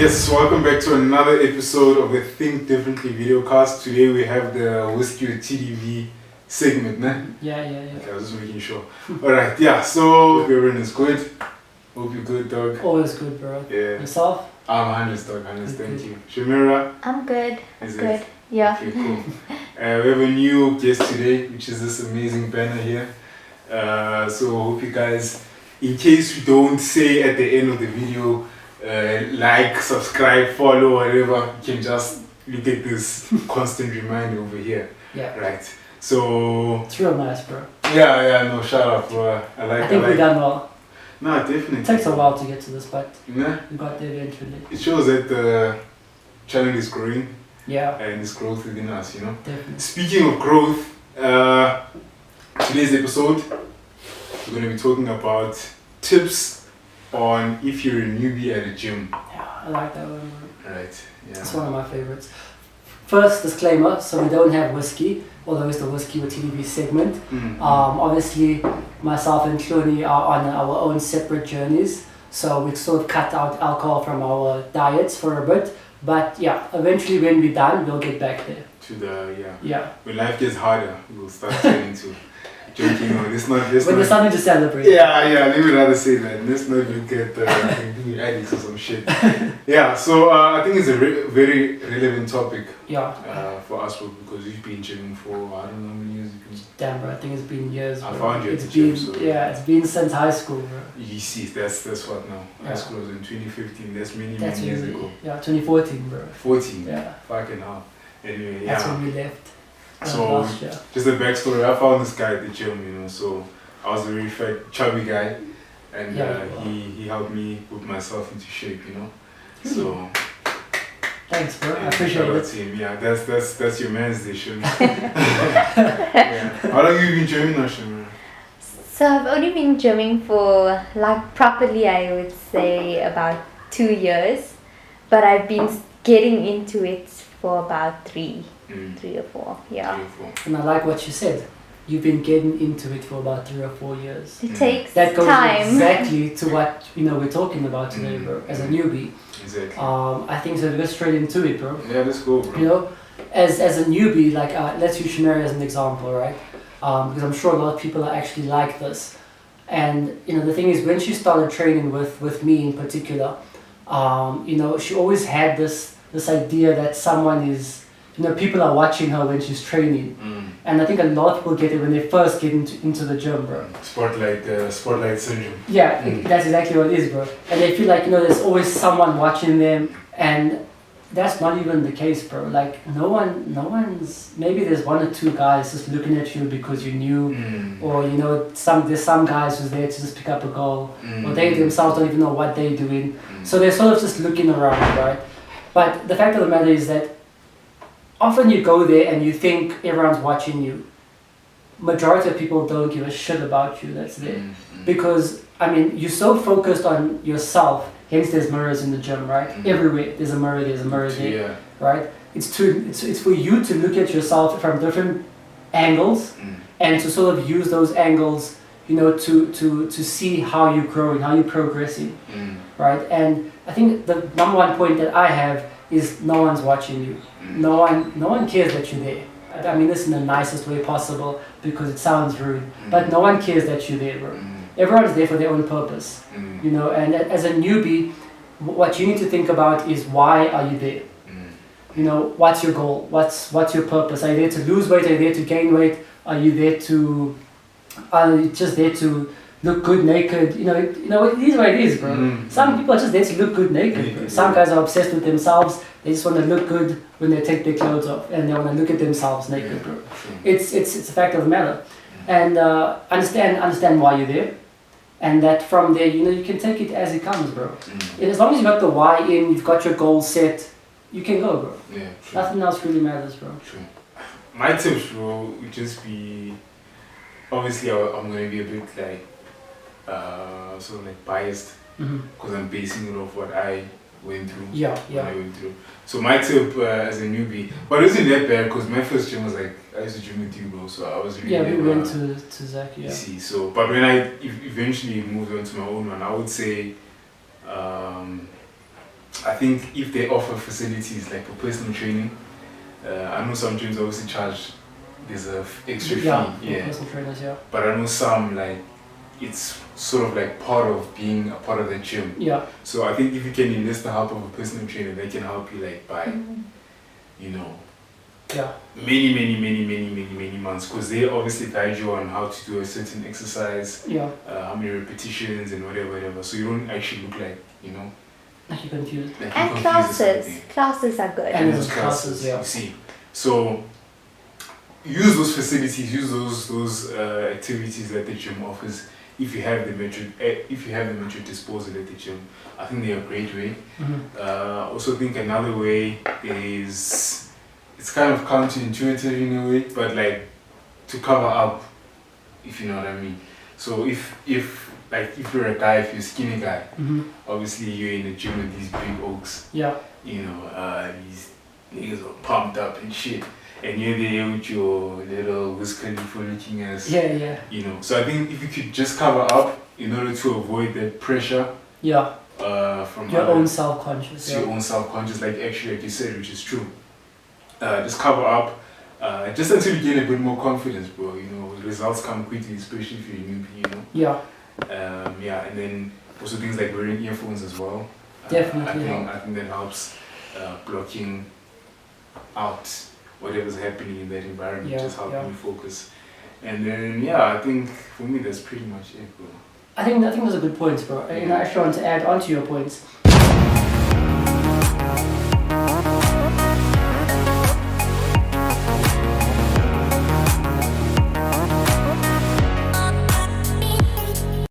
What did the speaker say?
Yes, welcome back to another episode of the Think Differently videocast. Today we have the Whiskey with TDV segment, nah? Yeah. Okay, I was just making sure. Alright, yeah, so hope everyone is good. Hope you're good, dog. Always good, bro. Yeah. Yourself? I'm Hannes, dog. Hannes, thank you. Shamira? I'm good. Is Good. it? Yeah. Okay, cool. We have a new guest today, which is this amazing banner here. So hope you guys, in case we don't say at the end of the video, like, subscribe, follow, whatever, you can just look at this constant reminder over here. Yeah. Right. So It's real nice, bro. no, shout out, bro. I think we've done well. No, definitely. It takes a while to get to this, but Nah, we got there eventually. it shows that the channel is growing Yeah, and it's growth within us, you know. definitely. Speaking of growth, today's episode, we're going to be talking about tips on if you're a newbie at a gym. Yeah, I like that one, bro. Right, It's yeah. one of my favorites. First disclaimer, so we don't have whiskey, although it's the Whiskey with TDV segment. Obviously, myself and Clooney are on our own separate journeys, so we sort of cut out alcohol from our diets for a bit. But yeah, eventually when we're done, we'll get back there. To the, Yeah, when life gets harder, we'll start turning to drinking on. Let's when there's something to celebrate. Yeah, let me rather say that. Let's not look at addicts or some shit. Yeah, so I think it's a very relevant topic Yeah, for us both because we've been gymming for, I don't know how many years. damn, bro, I think it's been years. I Bro. found you at It's the gym, been, so- yeah, it's been since high school, bro. You see, that's what now. High Yeah. school was in 2015. That's many That's years when we, ago. yeah, 2014, bro. 14. Yeah, Fucking hell. Anyway, that's yeah. when we left. So- Last year. Just a backstory. I found this guy at the gym, you know. So I was a very fat, chubby guy, and Yeah. he helped me put myself into shape, you know. So Thanks, bro. I yeah, appreciate shout out it. to him. Yeah, that's your man's dish. Yeah. How long have you been gymming now, Shamira? So I've only been gymming for like properly I would say about 2 years, but I've been getting into it for about 3 or 4. Yeah. Beautiful. And I like what you said. You've been getting into it for about 3 or 4 years. It takes That goes time. exactly to what we're talking about today, bro. As a newbie, Exactly. I think so. Go straight into it, bro. Yeah, let's go, bro. You know, as a newbie, like let's use Shamira as an example, right? Because I'm sure a lot of people are actually like this. And the thing is, when she started training with me in particular, she always had this idea that someone is, people are watching her when she's training. And I think a lot of people get it when they first get into the gym, bro. Spotlight syndrome. Yeah, that's exactly what it is, bro. And they feel like, there's always someone watching them, and that's not even the case, bro. Like, no one's, maybe there's 1 or 2 guys just looking at you because you're new, or, there's some guys who's there to just pick up a goal, or they themselves don't even know what they're doing. So they're sort of just looking around, right? But the fact of the matter is that often you go there and you think everyone's watching you. Majority of people don't give a shit about you that's there. Because, you're so focused on yourself, hence there's mirrors in the gym, right? Everywhere there's a mirror there, Yeah. right? It's for you to look at yourself from different angles and to sort of use those angles, to see how you're growing, how you're progressing, right? And I think the number one point that I have is no one's watching you. No one cares that you're there. I mean this in the nicest way possible because it sounds rude, but no one cares that you're there, bro. Everyone's there for their own purpose, and as a newbie, what you need to think about is why are you there? What's your goal? What's your purpose? Are you there to lose weight? Are you there to gain weight? Are you just there to look good naked? It is what it is, bro. Some people are just there to look good naked, bro. Some guys are obsessed with themselves. They just want to look good when they take their clothes off and they want to look at themselves naked, bro. It's a fact of the matter. And understand why you're there. And that from there, you can take it as it comes, bro. And as long as you got the why in, you've got your goal set, you can go, bro. Yeah, true. Nothing else really matters, bro. True. My tips, bro, would just be, obviously I'm going to be a bit like, sort of like biased because I'm basing it off what I went through. Yeah. When I went through. So my tip as a newbie, but it wasn't that bad because my first gym was like, I used to gym with you, bro, so I was really Yeah, we never, went to Zach, yeah. You see, so, but when I eventually moved on to my own one, I would say, I think if they offer facilities like for personal training, I know some gyms obviously charge, there's a extra fee, yeah. Personal trainers, yeah. But I know some like it's sort of like part of being a part of the gym. Yeah. So I think if you can enlist the help of a personal trainer, they can help you like by, you know, Yeah. many months, because they obviously guide you on how to do a certain exercise, Yeah. how many repetitions and whatever. So you don't actually look like, you know, Like you're confused. like And you're confused or something. classes are good. And those those classes, yeah. you see. So use those facilities, use those activities that the gym offers. If you have them at your disposal at the gym, I think they're a great way. Also think another way is, it's kind of counterintuitive in a way, but like to cover up, if you know what I mean. So if you're a guy, if you're a skinny guy, obviously you're in the gym with these big oaks, Yeah. you know, these niggas are pumped up and shit, and you're there with your little Wiz Khalifa looking ass, Yeah. you know. So I think if you could just cover up in order to avoid that pressure, Yeah. from Your other- own self-conscious. your own self-conscious, like actually, like you said, which is true. Just cover up, just until you gain a bit more confidence, bro. You know, results come quickly, especially if you're a newbie, you know. Yeah. Yeah, and then also things like wearing earphones as well. Definitely I think that helps blocking out whatever's happening in that environment, Yeah, just helping yeah. you focus. And then I think for me that's pretty much it, bro. I think those are good points, bro. You know, I actually want to add on to your points.